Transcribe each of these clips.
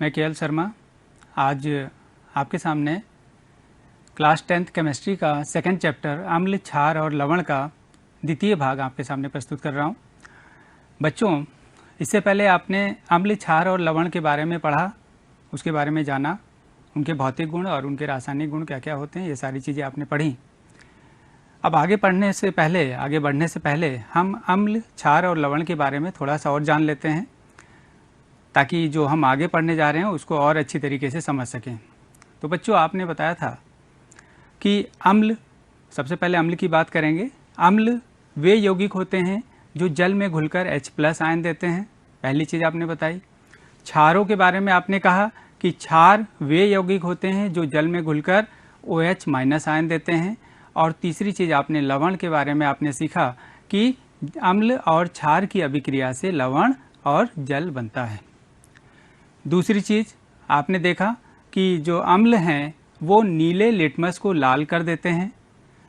मैं केएल शर्मा आज आपके सामने क्लास 10th केमिस्ट्री का सेकंड चैप्टर अम्ल, क्षार और लवण का द्वितीय भाग आपके सामने प्रस्तुत कर रहा हूँ। बच्चों, इससे पहले आपने अम्ल, क्षार और लवण के बारे में पढ़ा, उसके बारे में जाना, उनके भौतिक गुण और उनके रासायनिक गुण क्या क्या होते हैं, ये सारी चीज़ें आपने पढ़ी। अब आगे बढ़ने से पहले हम अम्ल, क्षार और लवण के बारे में थोड़ा सा और जान लेते हैं, ताकि जो हम आगे पढ़ने जा रहे हैं उसको और अच्छी तरीके से समझ सकें। तो बच्चों, आपने बताया था कि अम्ल, सबसे पहले अम्ल की बात करेंगे। अम्ल वे यौगिक होते हैं जो जल में घुलकर H+ आयन देते हैं, पहली चीज़ आपने बताई। क्षारों के बारे में आपने कहा कि क्षार वे यौगिक होते हैं जो जल में घुलकर OH- आयन देते हैं। और तीसरी चीज़ आपने लवण के बारे में आपने सीखा कि अम्ल और क्षार की अभिक्रिया से लवण और जल बनता है। दूसरी चीज़ आपने देखा कि जो अम्ल हैं वो नीले लिटमस को लाल कर देते हैं,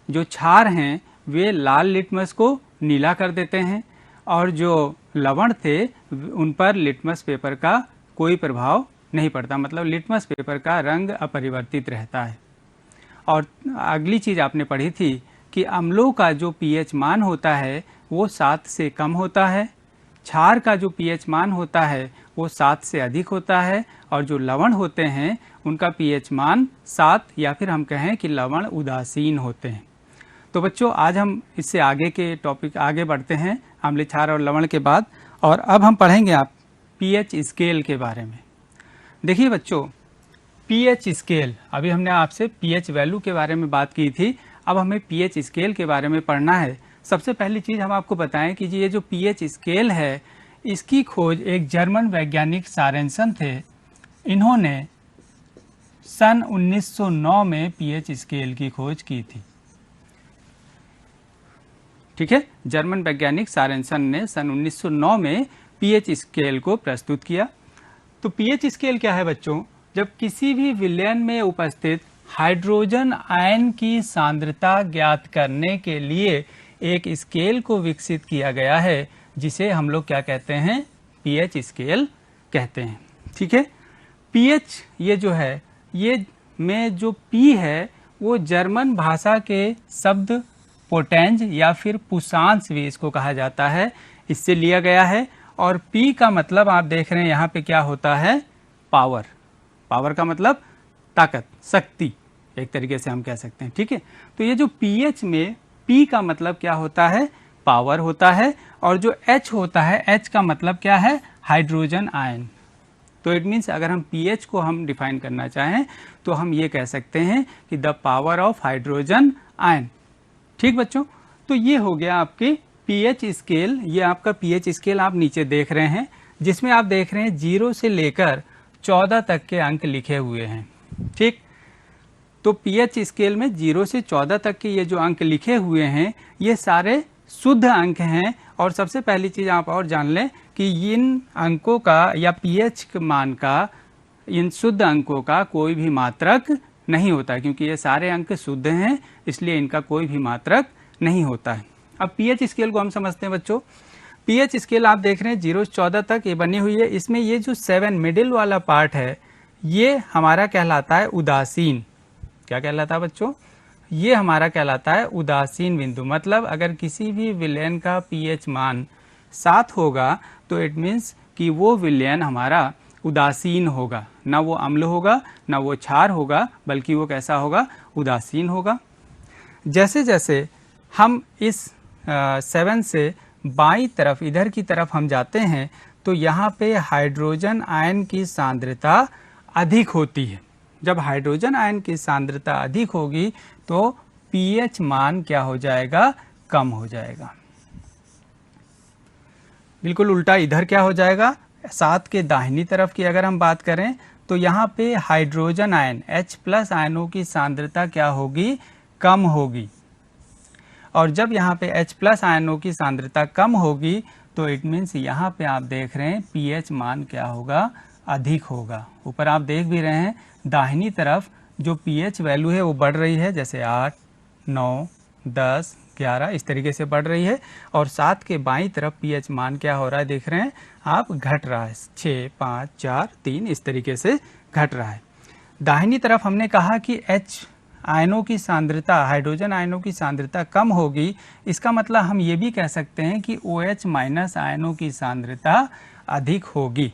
जो क्षार हैं वे लाल लिटमस को नीला कर देते हैं, और जो लवण थे उन पर लिटमस पेपर का कोई प्रभाव नहीं पड़ता, मतलब लिटमस पेपर का रंग अपरिवर्तित रहता है। और अगली चीज़ आपने पढ़ी थी कि अम्लों का जो pH मान होता है वो 7 से कम होता है, क्षार का जो pH मान होता है वो 7 से अधिक होता है, और जो लवण होते हैं उनका pH मान 7 या फिर हम कहें कि लवण उदासीन होते हैं। तो बच्चों, आज हम इससे आगे के टॉपिक आगे बढ़ते हैं अम्ल, क्षार और लवण के बाद, और अब हम पढ़ेंगे आप pH स्केल के बारे में। देखिए बच्चों, pH स्केल, अभी हमने आपसे pH वैल्यू के बारे में बात की थी, अब हमें pH स्केल के बारे में पढ़ना है। सबसे पहली चीज़ हम आपको बताएं कि ये जो pH स्केल है इसकी खोज एक जर्मन वैज्ञानिक सोरेनसन थे। इन्होंने सन 1909 में pH स्केल की खोज की थी। ठीक है, जर्मन वैज्ञानिक सोरेनसन ने सन 1909 में pH स्केल को प्रस्तुत किया। तो pH स्केल क्या है बच्चों? जब किसी भी विलयन में उपस्थित हाइड्रोजन आयन की सांद्रता ज्ञात करने के लिए एक स्केल को विकसित किया गया है, जिसे हम लोग क्या कहते हैं? pH स्केल कहते हैं। ठीक है, pH ये जो है, ये में जो P है वो जर्मन भाषा के शब्द पोटेंज या फिर पुषांश भी इसको कहा जाता है, इससे लिया गया है। और P का मतलब आप देख रहे हैं यहाँ पे क्या होता है? पावर। पावर का मतलब ताकत, शक्ति, एक तरीके से हम कह सकते हैं। ठीक है, तो ये जो pH में P का मतलब क्या होता है? पावर होता है। और जो H होता है, H का मतलब क्या है? Hydrogen ion. तो इट मीन्स अगर हम pH को हम डिफाइन करना चाहें तो हम ये कह सकते हैं कि the power of hydrogen ion. ठीक बच्चों, तो ये हो गया आपके pH स्केल। ये आपका pH स्केल आप नीचे देख रहे हैं, जिसमें आप देख रहे हैं 0 से लेकर 14 तक के अंक लिखे हुए हैं। ठीक, तो pH स्केल में 0 से 14 तक के ये जो अंक लिखे हुए हैं ये सारे शुद्ध अंक हैं। और सबसे पहली चीज़ आप और जान लें कि इन अंकों का या pH मान का, इन शुद्ध अंकों का कोई भी मात्रक नहीं होता है, क्योंकि ये सारे अंक शुद्ध हैं, इसलिए इनका कोई भी मात्रक नहीं होता है। अब pH स्केल को हम समझते हैं बच्चों। pH स्केल आप देख रहे हैं 0 से 14 तक ये बनी हुई है। इसमें ये जो 7 मिडिल वाला पार्ट है ये हमारा कहलाता है उदासीन। क्या कहलाता है बच्चों? ये हमारा कहलाता है उदासीन बिंदु। मतलब अगर किसी भी विलयन का pH मान 7 होगा तो इट मीन्स कि वो विलयन हमारा उदासीन होगा, ना वो अम्ल होगा ना वो क्षार होगा, बल्कि वो कैसा होगा? उदासीन होगा। जैसे जैसे हम इस 7 से बाईं तरफ, इधर की तरफ हम जाते हैं तो यहाँ पे हाइड्रोजन आयन की सांद्रता अधिक होती है। जब हाइड्रोजन आयन की सांद्रता अधिक होगी तो pH मान क्या हो जाएगा? कम हो जाएगा। बिल्कुल उल्टा इधर क्या हो जाएगा? 7 के दाहिनी तरफ की अगर हम बात करें तो यहाँ पे हाइड्रोजन आयन H+ आयनों की सांद्रता क्या होगी? कम होगी। और जब यहाँ पे H+ आयनों की सांद्रता कम होगी तो इट मीन्स यहाँ पे आप देख रहे हैं pH मान क्या होगा? अधिक होगा। ऊपर आप देख भी रहे हैं दाहिनी तरफ जो pH वैल्यू है वो बढ़ रही है, जैसे 8, 9, 10, 11 इस तरीके से बढ़ रही है। और 7 के बाईं तरफ पीएच मान क्या हो रहा है देख रहे हैं आप, घट रहा है, 6, 5, 4, 3 इस तरीके से घट रहा है। दाहिनी तरफ हमने कहा कि H आयनों की सांद्रता, हाइड्रोजन आयनों की सांद्रता कम होगी, इसका मतलब हम ये भी कह सकते हैं कि OH माइनस आयनों की सांद्रता अधिक होगी।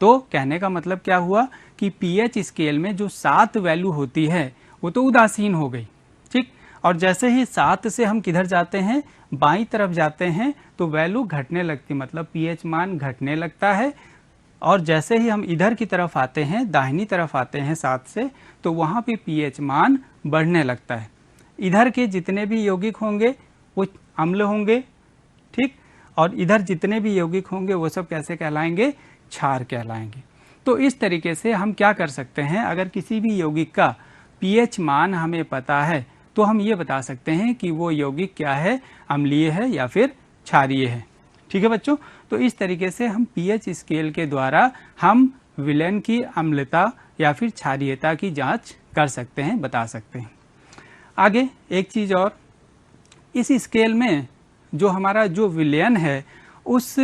तो कहने का मतलब क्या हुआ कि पीएच स्केल में जो 7 वैल्यू होती है वो तो उदासीन हो गई, ठीक। और जैसे ही 7 से हम किधर जाते हैं, बाईं तरफ जाते हैं, तो वैल्यू घटने लगती, मतलब पीएच मान घटने लगता है। और जैसे ही हम इधर की तरफ आते हैं, दाहिनी तरफ आते हैं 7 से, तो वहाँ पे पीएच मान बढ़ने लगता है। इधर के जितने भी यौगिक होंगे वो अम्ल होंगे, ठीक। और इधर जितने भी यौगिक होंगे वो सब कैसे कहलाएंगे, क्षार कहलाएंगे। तो इस तरीके से हम क्या कर सकते हैं, अगर किसी भी यौगिक का पीएच मान हमें पता है तो हम ये बता सकते हैं कि वो यौगिक क्या है, अम्लीय है या फिर क्षारीय है। ठीक है बच्चों, तो इस तरीके से हम पीएच स्केल के द्वारा हम विलयन की अम्लता या फिर क्षारीयता की जांच कर सकते हैं, बता सकते हैं। आगे एक चीज़ और, इस स्केल में जो हमारा जो विलयन है, उस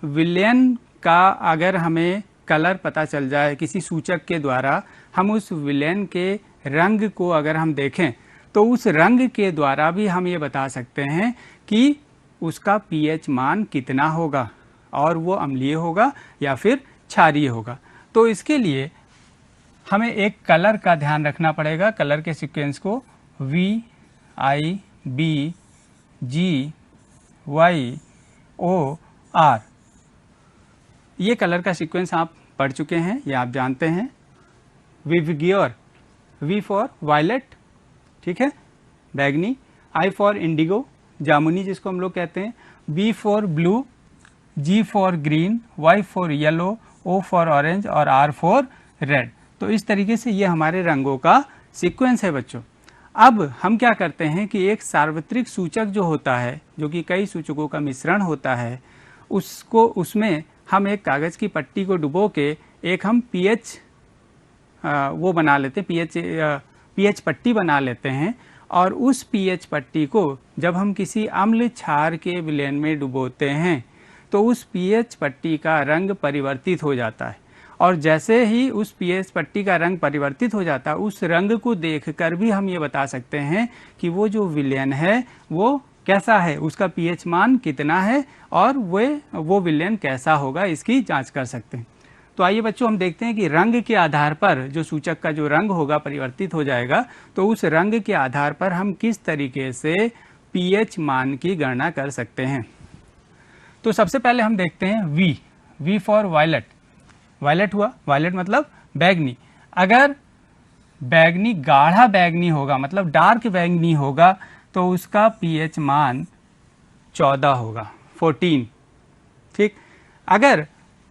विलयन का अगर हमें कलर पता चल जाए किसी सूचक के द्वारा, हम उस विलयन के रंग को अगर हम देखें तो उस रंग के द्वारा भी हम ये बता सकते हैं कि उसका पीएच मान कितना होगा और वो अम्लीय होगा या फिर क्षारीय होगा। तो इसके लिए हमें एक कलर का ध्यान रखना पड़ेगा, कलर के सीक्वेंस को VIBGYOR, ये कलर का सीक्वेंस आप पढ़ चुके हैं, ये आप जानते हैं। विवग्योर, V फॉर वायलेट, ठीक है, बैगनी, I फॉर इंडिगो, जामुनी जिसको हम लोग कहते हैं, B for blue, G for green, Y for yellow, O for orange और R फॉर रेड। तो इस तरीके से ये हमारे रंगों का सीक्वेंस है बच्चों। अब हम क्या करते हैं कि एक सार्वत्रिक सूचक जो होता है, जो कि कई सूचकों का मिश्रण होता है, उसमें हम एक कागज़ की पट्टी को डुबो के एक हम पीएच वो बना लेते हैं, पीएच पट्टी बना लेते हैं। और उस पीएच पट्टी को जब हम किसी अम्ल क्षार के विलयन में डुबोते हैं तो उस पीएच पट्टी का रंग परिवर्तित हो जाता है। और जैसे ही उस पीएच पट्टी का रंग परिवर्तित हो जाता है, उस रंग को देखकर भी हम ये बता सकते हैं कि वो जो विलयन है वो कैसा है, उसका पीएच मान कितना है और वो विलयन कैसा होगा, इसकी जांच कर सकते हैं। तो आइए बच्चों हम देखते हैं कि रंग के आधार पर जो सूचक का जो रंग होगा परिवर्तित हो जाएगा, तो उस रंग के आधार पर हम किस तरीके से पीएच मान की गणना कर सकते हैं। तो सबसे पहले हम देखते हैं V फॉर वायलेट। वायलेट हुआ, वायलेट मतलब बैगनी। अगर बैगनी गाढ़ा बैगनी होगा, मतलब डार्क बैगनी होगा, तो उसका पीएच मान 14 होगा, 14, ठीक। अगर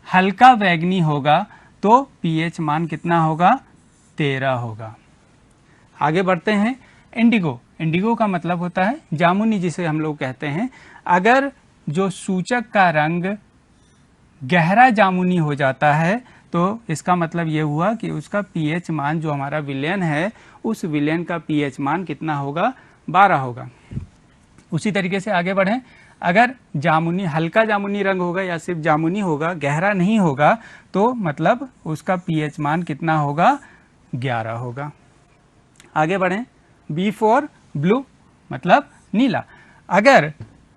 हल्का बैगनी होगा तो पीएच मान कितना होगा, 13 होगा। आगे बढ़ते हैं, इंडिगो। इंडिगो का मतलब होता है जामुनी, जिसे हम लोग कहते हैं। अगर जो सूचक का रंग गहरा जामुनी हो जाता है तो इसका मतलब ये हुआ कि उसका पीएच मान, जो हमारा विलयन है, उस विलयन का पीएच मान कितना होगा, 12 होगा। उसी तरीके से आगे बढ़ें, अगर जामुनी, हल्का जामुनी रंग होगा या सिर्फ जामुनी होगा, गहरा नहीं होगा, तो मतलब उसका पीएच मान कितना होगा, 11 होगा। आगे बढ़ें, B फॉर ब्लू मतलब नीला। अगर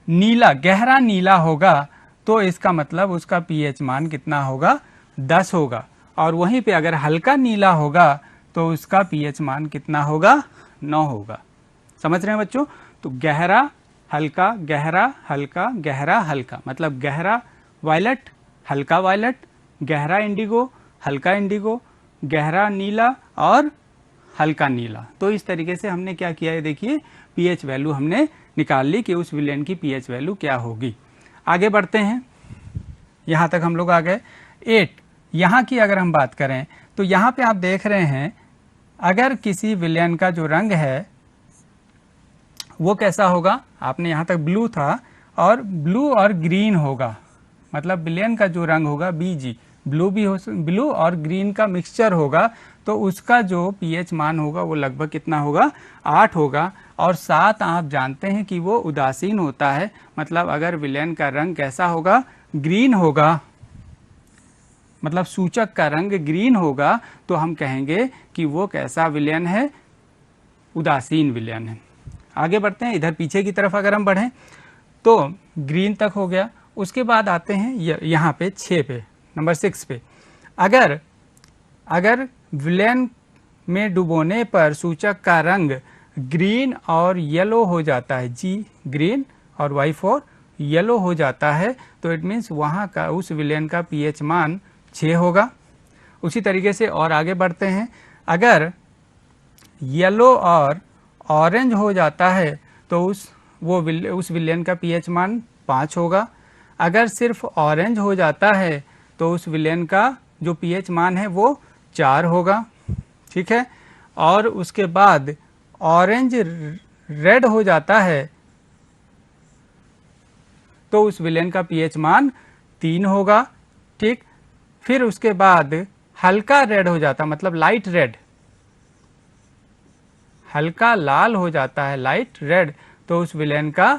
नीला, गहरा नीला होगा तो इसका मतलब उसका पीएच मान कितना होगा, 10 होगा। और वहीं पे अगर हल्का नीला होगा तो उसका पीएच मान कितना होगा, 9 होगा। समझ रहे हैं बच्चों? तो गहरा, हल्का, गहरा, हल्का, गहरा, हल्का, मतलब गहरा वायलेट, हल्का वायलेट, गहरा इंडिगो, हल्का इंडिगो, गहरा नीला और हल्का नीला। तो इस तरीके से हमने क्या किया है, देखिए पीएच वैल्यू हमने निकाल ली कि उस विलयन की पीएच वैल्यू क्या होगी। आगे बढ़ते हैं, यहाँ तक हम लोग आ गए। 8, यहाँ की अगर हम बात करें तो यहाँ पे आप देख रहे हैं, अगर किसी विलयन का जो रंग है वो कैसा होगा, आपने यहाँ तक ब्लू था और ब्लू और ग्रीन होगा, मतलब विलयन का जो रंग होगा BG, ब्लू और ग्रीन का मिक्सचर होगा तो उसका जो पीएच मान होगा वो लगभग कितना होगा, 8 होगा। और 7 आप जानते हैं कि वो उदासीन होता है, मतलब अगर विलयन का रंग कैसा होगा, ग्रीन होगा, मतलब सूचक का रंग ग्रीन होगा, तो हम कहेंगे कि वो कैसा विलयन है, उदासीन विलयन है। आगे बढ़ते हैं, इधर पीछे की तरफ अगर हम बढ़ें तो ग्रीन तक हो गया। उसके बाद आते हैं यहाँ पे 6 पे, नंबर 6 पे। अगर विलयन में डुबोने पर सूचक का रंग ग्रीन और येलो हो जाता है, जी ग्रीन और वाई फॉर येलो हो जाता है, तो इट मीन्स वहाँ का उस विलयन का पीएच मान 6 होगा। उसी तरीके से और आगे बढ़ते हैं, अगर येलो और ऑरेंज हो जाता है तो उस विलयन का पीएच मान 5 होगा। अगर सिर्फ ऑरेंज हो जाता है तो उस विलयन का जो पीएच मान है वो 4 होगा, ठीक है। और उसके बाद ऑरेंज रेड हो जाता है तो उस विलयन का पीएच मान 3 होगा, ठीक। फिर उसके बाद हल्का रेड हो जाता, मतलब लाइट रेड, हल्का लाल हो जाता है, लाइट रेड, तो उस विलयन का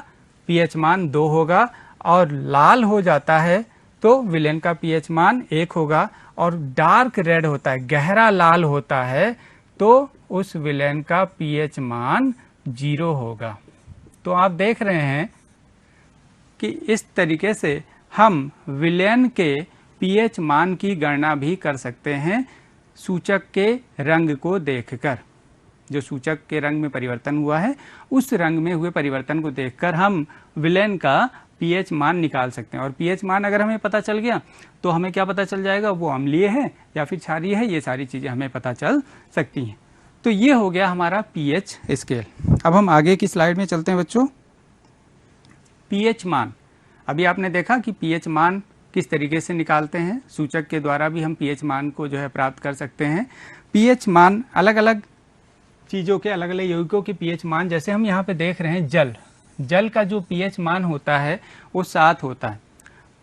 पीएच मान 2 होगा। और लाल हो जाता है तो विलयन का पीएच मान 1 होगा। और डार्क रेड होता है, गहरा लाल होता है, तो उस विलयन का पीएच मान 0 होगा। तो आप देख रहे हैं कि इस तरीके से हम विलयन के पीएच मान की गणना भी कर सकते हैं सूचक के रंग को देखकर। जो सूचक के रंग में परिवर्तन हुआ है, उस रंग में हुए परिवर्तन को देखकर हम विलयन का पीएच मान निकाल सकते हैं। और पीएच मान अगर हमें पता चल गया तो हमें क्या पता चल जाएगा, वो अम्लीय है या फिर क्षारीय है, ये सारी चीज़ें हमें पता चल सकती हैं। तो ये हो गया हमारा पीएच स्केल। अब हम आगे की स्लाइड में चलते हैं बच्चों। पीएच मान, अभी आपने देखा कि पीएच मान किस तरीके से निकालते हैं, सूचक के द्वारा भी हम पीएच मान को जो है प्राप्त कर सकते हैं। पीएच मान अलग अलग चीज़ों के, अलग अलग यौगिकों के पीएच मान, जैसे हम यहाँ पे देख रहे हैं जल का जो पीएच मान होता है वो 7 होता है।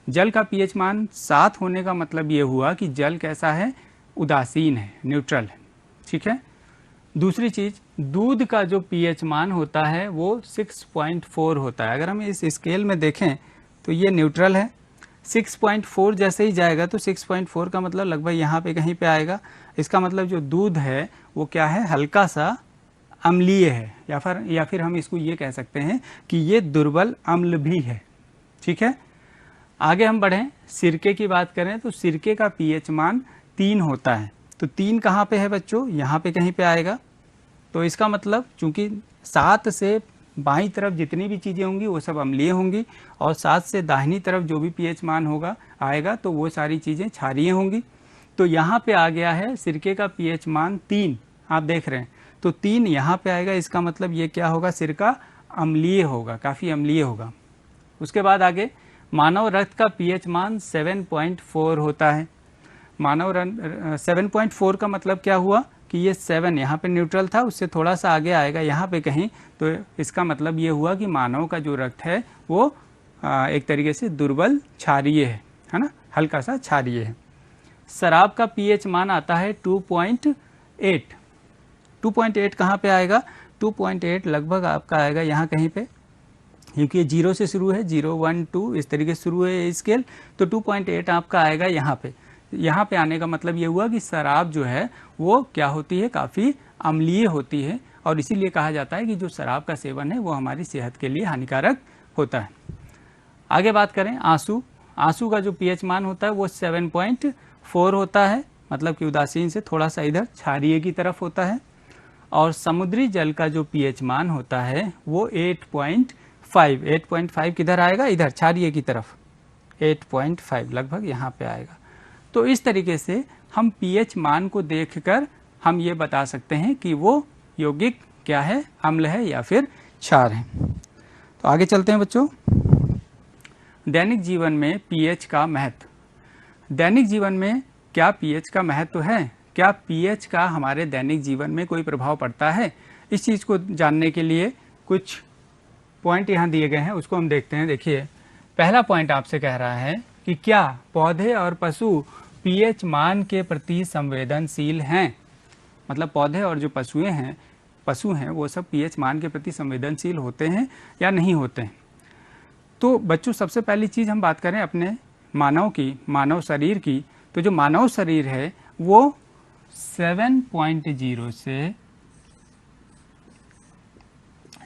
जल का पीएच मान 7 होने का मतलब ये हुआ कि जल कैसा है, उदासीन है, न्यूट्रल है, ठीक है। दूसरी चीज़, दूध का जो पीएच मान होता है वो 6.4 होता है। अगर हम इस स्केल में देखें तो ये न्यूट्रल है, 6.4 जैसे ही जाएगा तो 6.4 का मतलब लगभग यहाँ पे कहीं पे आएगा। इसका मतलब जो दूध है वो क्या है, हल्का सा अम्लीय है, या फिर हम इसको ये कह सकते हैं कि ये दुर्बल अम्ल भी है, ठीक है। आगे हम बढ़ें, सिरके की बात करें तो सिरके का पीएच मान 3 होता है। तो 3 कहाँ पे है बच्चों, यहाँ पे कहीं पे आएगा। तो इसका मतलब चूंकि 7 से बाईं तरफ जितनी भी चीज़ें होंगी वो सब अम्लीय होंगी, और 7 से दाहिनी तरफ जो भी पीएच मान होगा आएगा तो वो सारी चीज़ें क्षारीय होंगी। तो यहाँ पे आ गया है सिरके का पीएच मान 3, आप देख रहे हैं, तो 3 यहाँ पे आएगा। इसका मतलब ये क्या होगा, सिरका अम्लीय होगा, काफ़ी अम्लीय होगा। उसके बाद आगे मानव रक्त का पीएच मान 7.4 होता है। 7.4 का मतलब क्या हुआ कि ये 7 यहाँ पे न्यूट्रल था, उससे थोड़ा सा आगे आएगा यहाँ पे कहीं, तो इसका मतलब ये हुआ कि मानव का जो रक्त है वो एक तरीके से दुर्बल क्षारीय है ना, हल्का सा क्षारीय है। शराब का पीएच मान आता है 2.8। 2.8 कहाँ पे आएगा, 2.8 लगभग आपका आएगा यहाँ कहीं पे, क्योंकि ये 0 से शुरू है, 0 1 2 इस तरीके से शुरू है स्केल, तो 2.8 आपका आएगा यहाँ पे। यहाँ पे आने का मतलब ये हुआ कि शराब जो है वो क्या होती है, काफ़ी अम्लीय होती है, और इसीलिए कहा जाता है कि जो शराब का सेवन है वो हमारी सेहत के लिए हानिकारक होता है। आगे बात करें आंसू का जो पीएच मान होता है वो 7.4 होता है, मतलब कि उदासीन से थोड़ा सा इधर क्षारीय की तरफ होता है। और समुद्री जल का जो पीएच मान होता है वो 8.5 किधर आएगा, इधर क्षारीय की तरफ, 8.5 लगभग यहाँ पे आएगा। तो इस तरीके से हम पीएच मान को देखकर हम ये बता सकते हैं कि वो यौगिक क्या है, अम्ल है या फिर क्षार है। तो आगे चलते हैं बच्चों। दैनिक जीवन में पीएच का महत्व। दैनिक जीवन में क्या पीएच का महत्व है, क्या पीएच का हमारे दैनिक जीवन में कोई प्रभाव पड़ता है, इस चीज़ को जानने के लिए कुछ पॉइंट यहाँ दिए गए हैं, उसको हम देखते हैं। देखिए, पहला पॉइंट आपसे कह रहा है कि क्या पौधे और पशु पीएच मान के प्रति संवेदनशील हैं, मतलब पौधे और जो पशु हैं वो सब पीएच मान के प्रति संवेदनशील होते हैं या नहीं होते हैं। तो बच्चों सबसे पहली चीज़ हम बात करें अपने मानव शरीर की, तो जो मानव शरीर है वो 7.0 से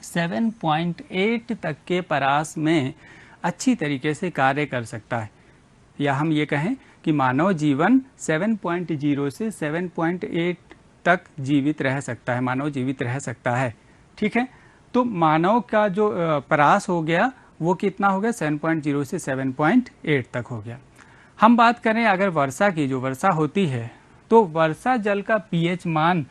7.8 तक के परास में अच्छी तरीके से कार्य कर सकता है, या हम ये कहें कि मानव जीवन 7.0 से 7.8 तक जीवित रह सकता है, मानव जीवित रह सकता है। ठीक है, तो मानव का जो परास हो गया वो कितना हो गया, 7.0 से 7.8 तक हो गया। हम बात करें अगर वर्षा की, जो वर्षा होती है, तो वर्षा जल का पीएच मान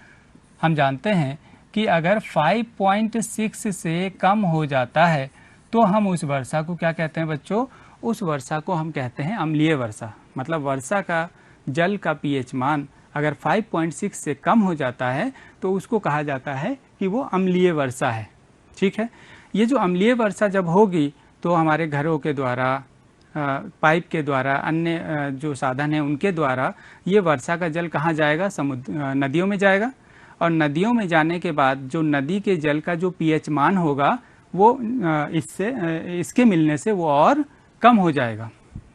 हम जानते हैं कि अगर 5.6 से कम हो जाता है तो हम उस वर्षा को क्या कहते हैं बच्चों, उस वर्षा को हम कहते हैं अम्लीय वर्षा। मतलब वर्षा का जल का पीएच मान अगर 5.6 से कम हो जाता है तो उसको कहा जाता है कि वो अम्लीय वर्षा है। ठीक है, ये जो अम्लीय वर्षा जब होगी तो हमारे घरों के द्वारा, पाइप के द्वारा, अन्य जो साधन हैं उनके द्वारा ये वर्षा का जल कहाँ जाएगा, नदियों में जाएगा। और नदियों में जाने के बाद जो नदी के जल का जो पीएच मान होगा वो इसके मिलने से वो और कम हो जाएगा।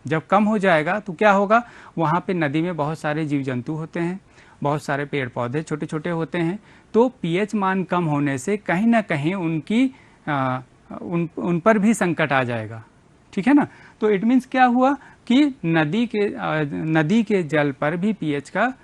जब कम हो जाएगा तो क्या होगा, वहाँ पे नदी में बहुत सारे जीव जंतु होते हैं, बहुत सारे पेड़ पौधे छोटे छोटे होते हैं, तो पीएच मान कम होने से कहीं ना कहीं उन पर भी संकट आ जाएगा। ठीक है ना, तो इट मीन्स क्या हुआ कि नदी के जल पर भी पीएच का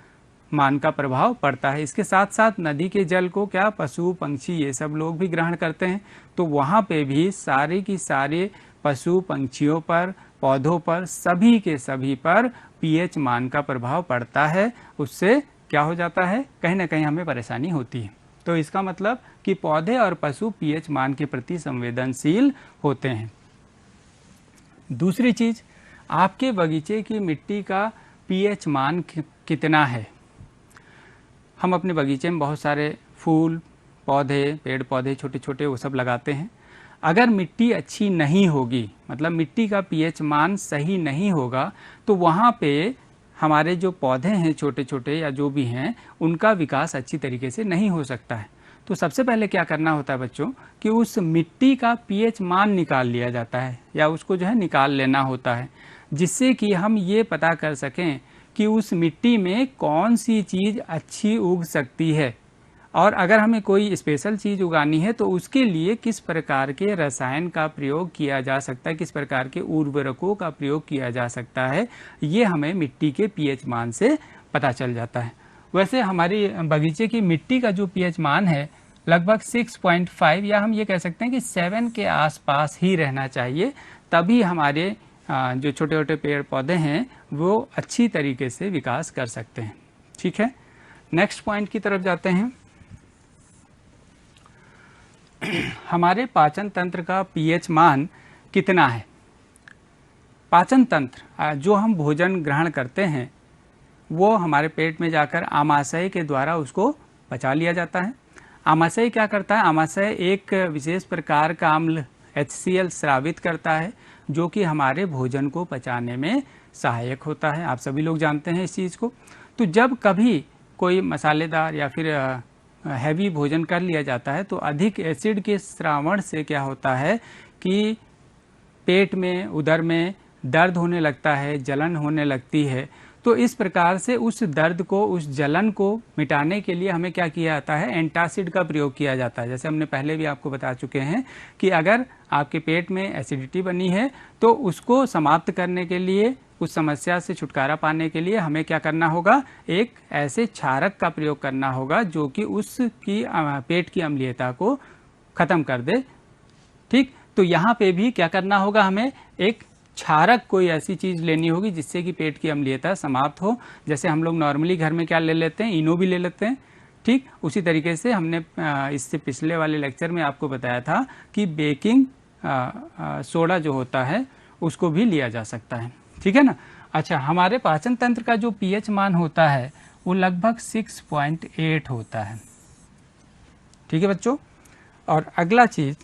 मान का प्रभाव पड़ता है। इसके साथ साथ नदी के जल को क्या पशु पंक्षी ये सब लोग भी ग्रहण करते हैं, तो वहाँ पे भी सारे की सारे पशु पंक्षियों पर, पौधों पर, सभी के सभी पर पीएच मान का प्रभाव पड़ता है। उससे क्या हो जाता है, कहीं ना कहीं हमें परेशानी होती है। तो इसका मतलब कि पौधे और पशु पीएच मान के प्रति संवेदनशील होते हैं। दूसरी चीज, आपके बगीचे की मिट्टी का पीएच मान कितना है। हम अपने बगीचे में बहुत सारे फूल पौधे, पेड़ पौधे छोटे छोटे वो सब लगाते हैं। अगर मिट्टी अच्छी नहीं होगी, मतलब मिट्टी का पीएच मान सही नहीं होगा, तो वहाँ पे हमारे जो पौधे हैं छोटे छोटे या जो भी हैं उनका विकास अच्छी तरीके से नहीं हो सकता है। तो सबसे पहले क्या करना होता है बच्चों कि उस मिट्टी का पीएच मान निकाल लिया जाता है, या उसको जो है निकाल लेना होता है, जिससे कि हम ये पता कर सकें कि उस मिट्टी में कौन सी चीज़ अच्छी उग सकती है, और अगर हमें कोई स्पेशल चीज़ उगानी है तो उसके लिए किस प्रकार के रसायन का प्रयोग किया जा सकता है, किस प्रकार के उर्वरकों का प्रयोग किया जा सकता है, ये हमें मिट्टी के पीएच मान से पता चल जाता है। वैसे हमारी बगीचे की मिट्टी का जो पीएच मान है लगभग 6.5 या हम ये कह सकते हैं कि 7 के आसपास ही रहना चाहिए, तभी हमारे जो छोटे छोटे पेड़ पौधे हैं वो अच्छी तरीके से विकास कर सकते हैं। ठीक है, नेक्स्ट पॉइंट की तरफ जाते हैं। हमारे पाचन तंत्र का पीएच मान कितना है। पाचन तंत्र, जो हम भोजन ग्रहण करते हैं वो हमारे पेट में जाकर आमाशय के द्वारा उसको पचा लिया जाता है। आमाशय क्या करता है, आमाशय एक विशेष प्रकार का अम्ल HCl स्रावित करता है जो कि हमारे भोजन को पचाने में सहायक होता है। आप सभी लोग जानते हैं इस चीज़ को। तो जब कभी कोई मसालेदार या फिर हैवी भोजन कर लिया जाता है तो अधिक एसिड के स्रावण से क्या होता है कि पेट में, उदर में दर्द होने लगता है, जलन होने लगती है। तो इस प्रकार से उस दर्द को, उस जलन को मिटाने के लिए हमें क्या किया जाता है, एंटासिड का प्रयोग किया जाता है। जैसे हमने पहले भी आपको बता चुके हैं कि अगर आपके पेट में एसिडिटी बनी है तो उसको समाप्त करने के लिए, उस समस्या से छुटकारा पाने के लिए हमें क्या करना होगा, एक ऐसे क्षारक का प्रयोग करना होगा जो कि उसकी पेट की अम्लीयता को खत्म कर दे। ठीक, तो यहाँ पे भी क्या करना होगा, हमें एक क्षारक, कोई ऐसी चीज़ लेनी होगी जिससे कि पेट की अम्लीयता समाप्त हो। जैसे हम लोग नॉर्मली घर में क्या ले लेते हैं, इनो भी ले लेते हैं। ठीक, उसी तरीके से हमने इससे पिछले वाले लेक्चर में आपको बताया था कि बेकिंग सोडा जो होता है उसको भी लिया जा सकता है। ठीक है ना। अच्छा, हमारे पाचन तंत्र का जो पीएच मान होता है वो लगभग 6.8 होता है। ठीक है बच्चों। और अगला चीज,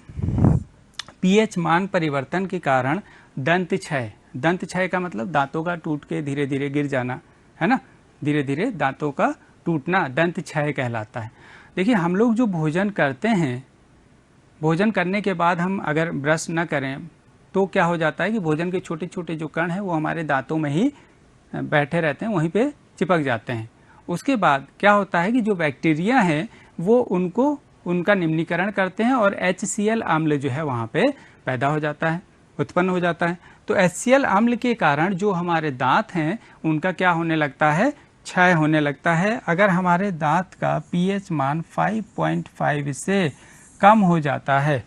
पीएच मान परिवर्तन के कारण दंत क्षय। दंत क्षय का मतलब दांतों का टूट के धीरे धीरे गिर जाना, है ना, धीरे धीरे दांतों का टूटना दंत क्षय कहलाता है। देखिए हम लोग जो भोजन करते हैं, भोजन करने के बाद हम अगर ब्रश न करें तो क्या हो जाता है कि भोजन के छोटे छोटे जो कण हैं वो हमारे दांतों में ही बैठे रहते हैं, वहीं पे चिपक जाते हैं। उसके बाद क्या होता है कि जो बैक्टीरिया हैं वो उनका निम्नीकरण करते हैं और HCl अम्ल जो है वहाँ पे पैदा हो जाता है, उत्पन्न हो जाता है। तो HCl अम्ल के कारण जो हमारे दांत हैं उनका क्या होने लगता है, क्षय होने लगता है। अगर हमारे दांत का pH मान 5.5 से कम हो जाता है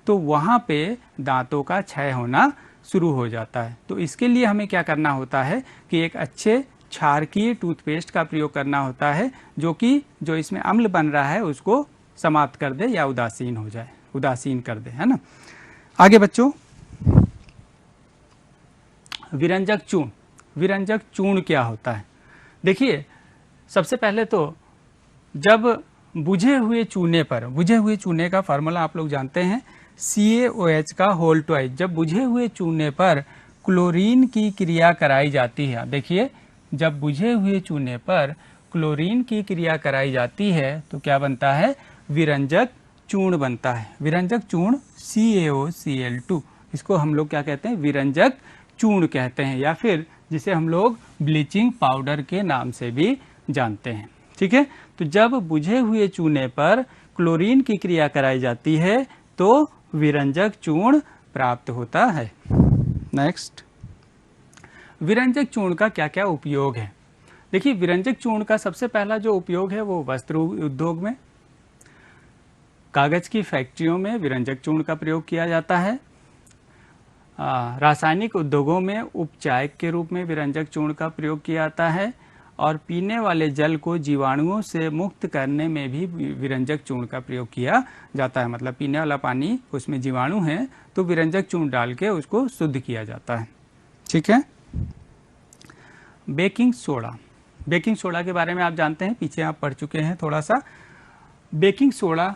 तो वहाँ पे दांतों का क्षय होना शुरू हो जाता है। तो इसके लिए हमें क्या करना होता है कि एक अच्छे क्षारकीय टूथपेस्ट का प्रयोग करना होता है जो इसमें अम्ल बन रहा है उसको समाप्त कर दे या उदासीन कर दे, है ना। आगे बच्चों, विरंजक चूर्ण। विरंजक चूर्ण क्या होता है? देखिए सबसे पहले तो जब बुझे हुए चूने का फार्मूला आप लोग जानते हैं, CaOH का होल ट्वाइस। जब बुझे हुए चूने पर क्लोरीन की क्रिया कराई जाती है, देखिए जब बुझे हुए चूने पर क्लोरीन की क्रिया कराई जाती है तो क्या बनता है, विरंजक चूर्ण बनता है। विरंजक चूर्ण CaOCl2, इसको हम लोग क्या कहते हैं, विरंजक चूर्ण कहते हैं, या फिर जिसे हम लोग ब्लीचिंग पाउडर के नाम से भी जानते हैं। ठीक है, तो जब बुझे हुए चूने पर क्लोरीन की क्रिया कराई जाती है तो विरंजक चूर्ण प्राप्त होता है। नेक्स्ट, विरंजक चूर्ण का क्या क्या उपयोग है? देखिए विरंजक चूर्ण का सबसे पहला जो उपयोग है वो वस्त्र उद्योग में, कागज की फैक्ट्रियों में विरंजक चूर्ण का प्रयोग किया जाता है। रासायनिक उद्योगों में उपचायक के रूप में विरंजक चूर्ण का प्रयोग किया जाता है और पीने वाले जल को जीवाणुओं से मुक्त करने में भी विरंजक चूर्ण का प्रयोग किया जाता है। मतलब पीने वाला पानी उसमें जीवाणु हैं तो विरंजक चूर्ण डाल के उसको शुद्ध किया जाता है। ठीक है, बेकिंग सोडा। बेकिंग सोडा के बारे में आप जानते हैं, पीछे आप पढ़ चुके हैं थोड़ा सा। बेकिंग सोडा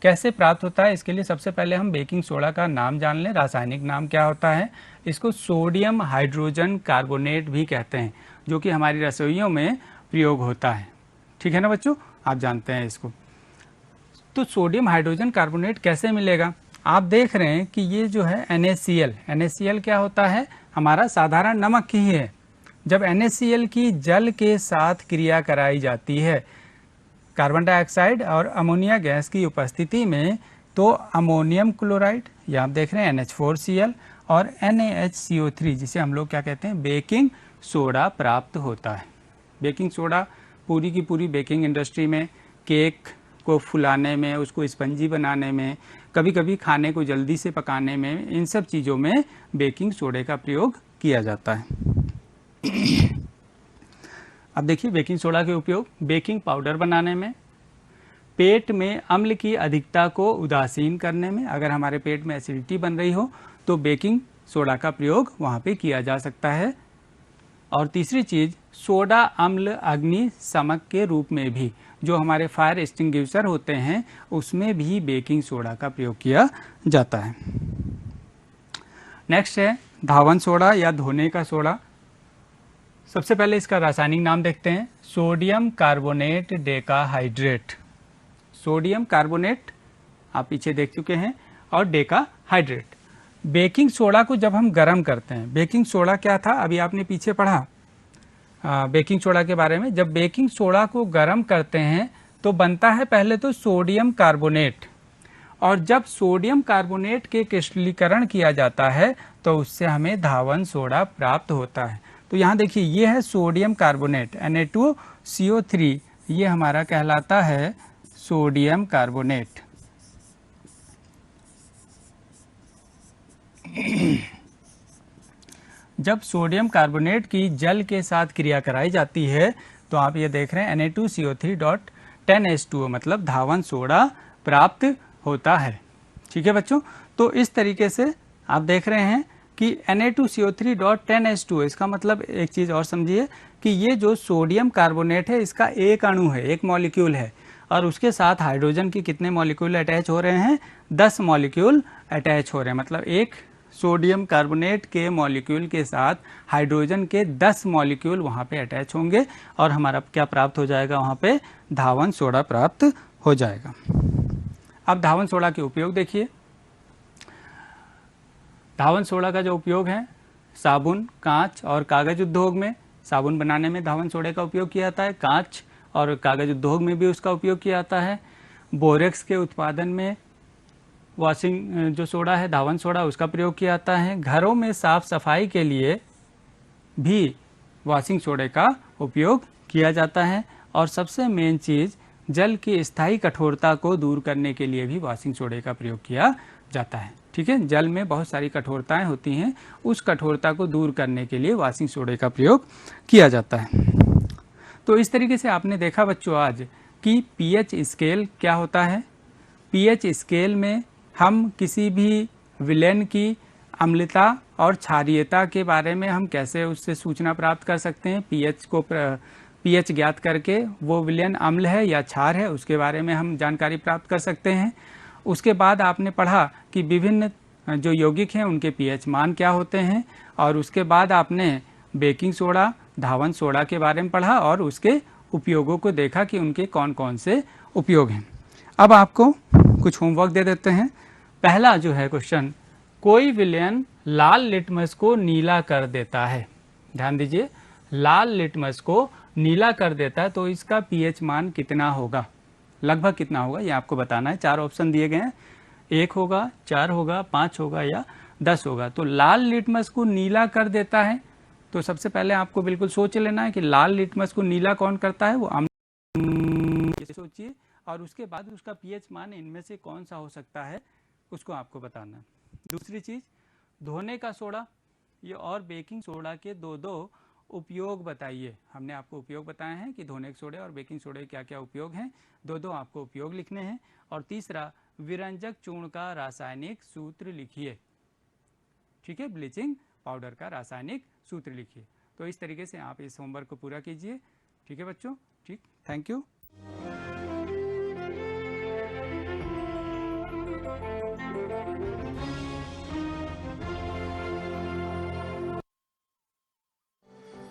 कैसे प्राप्त होता है, इसके लिए सबसे पहले हम बेकिंग सोडा का नाम जान लें। रासायनिक नाम क्या होता है, इसको सोडियम हाइड्रोजन कार्बोनेट भी कहते हैं, जो कि हमारी रसोइयों में प्रयोग होता है। ठीक है ना बच्चों, आप जानते हैं इसको। तो सोडियम हाइड्रोजन कार्बोनेट कैसे मिलेगा? आप देख रहे हैं कि ये जो है NaCl क्या होता है, हमारा साधारण नमक ही है। जब NaCl की जल के साथ क्रिया कराई जाती है कार्बन डाइऑक्साइड और अमोनिया गैस की उपस्थिति में, तो अमोनियम क्लोराइड, ये आप देख रहे हैं NH4Cl और NaHCO3, जिसे हम लोग क्या कहते हैं, बेकिंग सोडा प्राप्त होता है। बेकिंग सोडा पूरी की पूरी बेकिंग इंडस्ट्री में, केक को फुलाने में, उसको स्पंजी बनाने में, कभी कभी खाने को जल्दी से पकाने में, इन सब चीज़ों में बेकिंग सोडे का प्रयोग किया जाता है। अब देखिए बेकिंग सोडा के उपयोग बेकिंग पाउडर बनाने में, पेट में अम्ल की अधिकता को उदासीन करने में, अगर हमारे पेट में एसिडिटी बन रही हो तो बेकिंग सोडा का प्रयोग वहाँ पे किया जा सकता है। और तीसरी चीज़, सोडा अम्ल अग्निशमक के रूप में भी, जो हमारे फायर एक्सटिंग्विशर होते हैं उसमें भी बेकिंग सोडा का प्रयोग किया जाता है। नेक्स्ट है धावन सोडा या धोने का सोडा। सबसे पहले इसका रासायनिक नाम देखते हैं, sodium carbonate decahydrate. Sodium carbonate आप पीछे देख चुके हैं, और डेकाहाइड्रेट। बेकिंग सोडा को जब हम गर्म करते हैं, बेकिंग सोडा क्या था अभी आपने पीछे पढ़ा बेकिंग सोडा के बारे में। जब बेकिंग सोडा को गर्म करते हैं तो बनता है पहले तो सोडियम कार्बोनेट, और जब सोडियम कार्बोनेट के क्रिस्टलीकरण किया जाता है तो उससे हमें धावन सोडा प्राप्त होता है। तो यहाँ देखिए ये है सोडियम कार्बोनेट Na2CO3, ये हमारा कहलाता है सोडियम कार्बोनेट। जब सोडियम कार्बोनेट की जल के साथ क्रिया कराई जाती है तो आप ये देख रहे हैं Na2CO3.10H2O, मतलब धावन सोडा प्राप्त होता है। ठीक है बच्चों, तो इस तरीके से आप देख रहे हैं कि Na2CO3.10H2O, इसका मतलब एक चीज़ और समझिए कि ये जो सोडियम कार्बोनेट है इसका एक अणु है, एक मॉलिक्यूल है, और उसके साथ हाइड्रोजन की कितने मॉलिक्यूल अटैच हो रहे हैं, 10 मॉलिक्यूल अटैच हो रहे हैं। मतलब एक सोडियम कार्बोनेट के मॉलिक्यूल के साथ हाइड्रोजन के 10 मॉलिक्यूल वहाँ पे अटैच होंगे और हमारा क्या प्राप्त हो जाएगा, वहाँ पे धावन सोडा प्राप्त हो जाएगा। अब धावन सोडा के उपयोग देखिए। धावन सोडा का जो उपयोग है, साबुन, कांच और कागज उद्योग में, साबुन बनाने में धावन सोडे का उपयोग किया जाता है, कांच और कागज उद्योग में भी उसका उपयोग किया जाता है। बोरेक्स के उत्पादन में वॉशिंग जो सोडा है, धावन सोडा, उसका प्रयोग किया जाता है। घरों में साफ सफाई के लिए भी वॉशिंग सोडे का उपयोग किया जाता है। और सबसे मेन चीज़, जल की स्थायी कठोरता को दूर करने के लिए भी वॉशिंग सोडे का प्रयोग किया जाता है। ठीक है, जल में बहुत सारी कठोरताएं होती हैं, उस कठोरता को दूर करने के लिए वॉशिंग सोडे का प्रयोग किया जाता है। तो इस तरीके से आपने देखा बच्चों आज कि पीएच स्केल क्या होता है। पीएच स्केल में हम किसी भी विलेन की अम्लता और क्षारीयता के बारे में हम कैसे उससे सूचना प्राप्त कर सकते हैं। पीएच ज्ञात करके वो विलेन अम्ल है या क्षार है उसके बारे में हम जानकारी प्राप्त कर सकते हैं। उसके बाद आपने पढ़ा कि विभिन्न जो यौगिक हैं उनके पीएच मान क्या होते हैं, और उसके बाद आपने बेकिंग सोडा, धावन सोडा के बारे में पढ़ा और उसके उपयोगों को देखा कि उनके कौन कौन से उपयोग हैं। अब आपको कुछ होमवर्क दे देते हैं। पहला जो है क्वेश्चन, कोई विलयन लाल लिटमस को नीला कर देता है। ध्यान दीजिए, लाल लिटमस को नीला कर देता है तो इसका पीएच मान कितना होगा, लगभग कितना होगा, ये आपको बताना है। 4 ऑप्शन दिए गए हैं, 1 होगा, 4 होगा, 5 होगा या 10 होगा। तो लाल लिटमस को नीला कर देता है तो सबसे पहले आपको बिल्कुल सोच लेना है कि लाल लिटमस को नीला कौन करता है, वो अम्ल सोचिए, और उसके बाद उसका पीएच मान इनमें से कौन सा हो सकता है उसको आपको बताना है। दूसरी चीज, धोने का सोडा ये और बेकिंग सोडा के दो उपयोग बताइए। हमने आपको उपयोग बताए हैं कि धोने के सोडे और बेकिंग सोडे क्या क्या उपयोग हैं, दो आपको उपयोग लिखने हैं। और तीसरा, विरंजक चूर्ण का रासायनिक सूत्र लिखिए। ठीक है, ब्लीचिंग पाउडर का रासायनिक सूत्र लिखिए। तो इस तरीके से आप इस होमवर्क को पूरा कीजिए। ठीक है बच्चों, ठीक, थैंक यू।